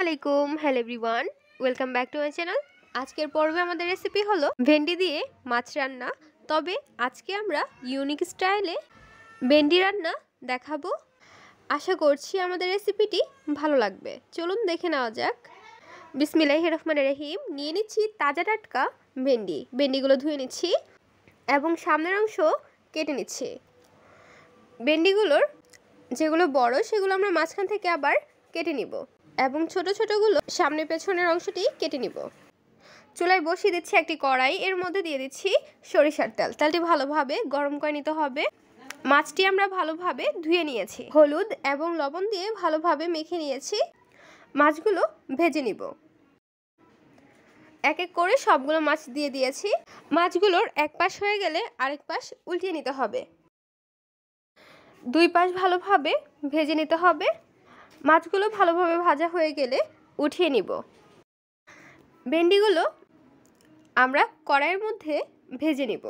আলাইকুম, hello everyone, welcome back to my channel. আজকের পর্বে আমাদের রেসিপি হলো ভেন্ডি দিয়ে মাছ রান্না। তবে আজকে আমরা ইউনিক স্টাইলে ভেন্ডি রান্না দেখাবো। আশা করছি আমাদের রেসিপিটি ভালো লাগবে। চলুন দেখে নেওয়া যাক। বিসমিল্লাহির রহমানির রহিম। নিয়ে নিচ্ছি তাজা টাটকা ভেন্ডিগুলো ধুয়ে নিচ্ছি এবং সামনের অংশ কেটে নিচ্ছি। ভেন্ডিগুলোর যেগুলো বড় সেগুলো আমরা মাঝখান থেকে আবার কেটে নিব এবং ছোট ছোটগুলো সামনে পেছনের অংশটি কেটে নিব। চুলায় বসিয়ে দিচ্ছি একটি কড়াই, এর মধ্যে দিয়ে দিচ্ছি সরিষার তেল। তেলটি ভালোভাবে গরম করে নিতে হবে। মাছটি আমরা ভালোভাবে ধুয়ে নিয়েছি, হলুদ এবং লবণ দিয়ে ভালোভাবে মেখে নিয়েছি। মাছগুলো ভেজে নিব। এক এক করে সবগুলো মাছ দিয়ে দিয়েছি। মাছগুলোর এক পাশ হয়ে গেলে আরেক পাশ উল্টিয়ে নিতে হবে। দুই পাশ ভালোভাবে ভেজে নিতে হবে। মাছগুলো ভালোভাবে ভাজা হয়ে গেলে উঠিয়ে নিব। ভেন্ডিগুলো আমরা কড়াইয়ের মধ্যে ভেজে নিব।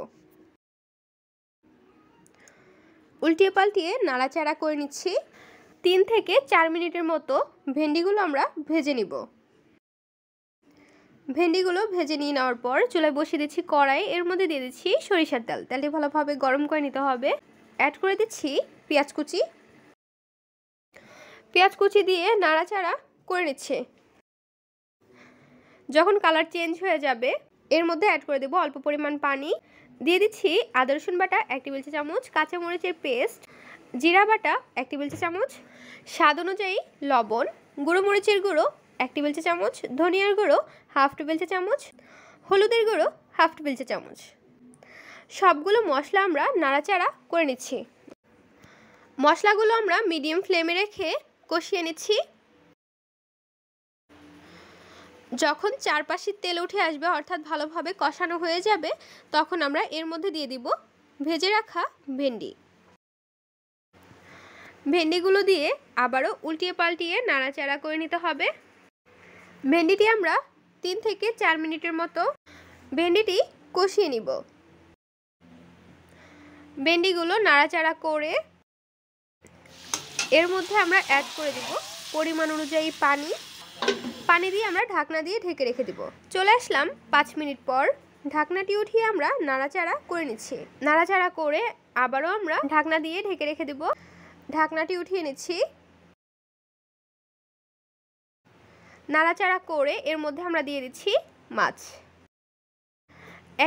উল্টিয়ে পাল্টিয়ে নাড়াচাড়া করে নিচ্ছি। 3 থেকে 4 মিনিটের মতো ভেন্ডিগুলো আমরা ভেজে নিব। ভেন্ডিগুলো ভেজে নিয়ে নেওয়ার পর চুলায় বসিয়ে দিচ্ছি কড়াই, এর মধ্যে দিয়ে দিচ্ছি সরিষার তেল। তেলটি ভালোভাবে গরম করে নিতে হবে। অ্যাড করে দিচ্ছি পেঁয়াজ কুচি। পেঁয়াজ কুচি দিয়ে নাড়াচাড়া করে নিচ্ছে। যখন কালার চেঞ্জ হয়ে যাবে এর মধ্যে অ্যাড করে দেব অল্প পরিমাণ পানি। দিয়ে দিচ্ছি আদা রসুন বাটা 1 টেবিল চামচ, কাঁচামরিচের পেস্ট, জিরা বাটা 1 টেবিল চামচ, স্বাদ অনুযায়ী লবণ, গুঁড়ো মরিচের গুঁড়ো 1 টেবিল চামচ, ধনিয়ার গুঁড়ো 1/2 টেবিল চামচ, হলুদের গুঁড়ো 1/2 টেবিল চামচ। সবগুলো মশলা আমরা নাড়াচাড়া করে নিচ্ছি। মশলাগুলো আমরা মিডিয়াম ফ্লেমে রেখে কষিয়ে নিচ্ছি। যখন চারপাশে তেল উঠে আসবে অর্থাৎ ভালোভাবে কষানো হয়ে যাবে তখন আমরা এর মধ্যে দিয়ে দিব ভেজে রাখা ভেন্ডিগুলো দিয়ে আবারও উল্টিয়ে পাল্টিয়ে নাড়াচাড়া করে নিতে হবে। ভেন্ডিটি আমরা 3 থেকে 4 মিনিটের মতো ভেন্ডিটি কষিয়ে নিব। ভেন্ডিগুলো নাড়াচাড়া করে এর মধ্যে আমরা অ্যাড করে দিব পরিমাণ অনুযায়ী পানি দিয়ে আমরা ঢাকনা দিয়ে ঢেকে রেখে দিব। চলে আসলাম 5 মিনিট পর। ঢাকনাটি উঠিয়ে আমরা নাড়াচাড়া করে নিচ্ছি। নাড়াচাড়া করে আবারও আমরা ঢাকনা দিয়ে ঢেকে রেখে দিব। ঢাকনাটি উঠিয়ে নিচ্ছি। নাড়াচাড়া করে এর মধ্যে আমরা দিয়ে দিচ্ছি মাছ।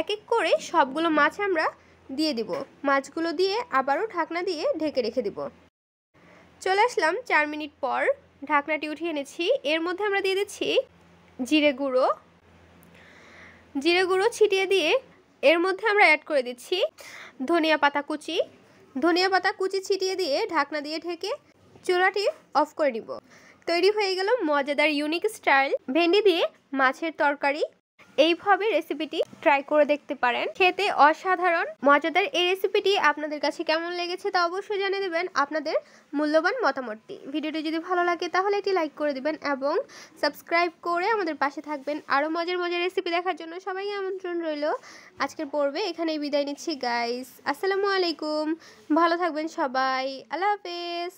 এক এক করে সবগুলো মাছ আমরা দিয়ে দিব। মাছগুলো দিয়ে আবারও ঢাকনা দিয়ে ঢেকে রেখে দিব। চলে আসলাম 4 মিনিট পর। ঢাকনাটি উঠিয়ে এনেছি। এর মধ্যে আমরা দিয়ে দিচ্ছি জিরে গুঁড়ো ছিটিয়ে দিয়ে এর মধ্যে আমরা অ্যাড করে দিচ্ছি ধনিয়া পাতা কুচি ছিটিয়ে দিয়ে ঢাকনা দিয়ে ঢেকে চুলাটি অফ করে নিব। তৈরি হয়ে গেল মজাদার ইউনিক স্টাইল ভেন্ডি দিয়ে মাছের তরকারি। এইভাবে রেসিপিটি ট্রাই করে দেখতে পারেন, খেতে অসাধারণ মজাদার। এই রেসিপিটি আপনাদের কাছে কেমন লেগেছে তা অবশ্যই জানিয়ে দেবেন আপনাদের মূল্যবান মতামতটি। ভিডিওটি যদি ভালো লাগে তাহলে একটি লাইক করে দিবেন এবং সাবস্ক্রাইব করে আমাদের পাশে থাকবেন। আরও মজার রেসিপি দেখার জন্য সবাইকে আমন্ত্রণ রইল। আজকের পর্বে এখানেই বিদায় নিচ্ছি গাইস। আসসালামু আলাইকুম, ভালো থাকবেন সবাই, আল্লাহ হাফেজ।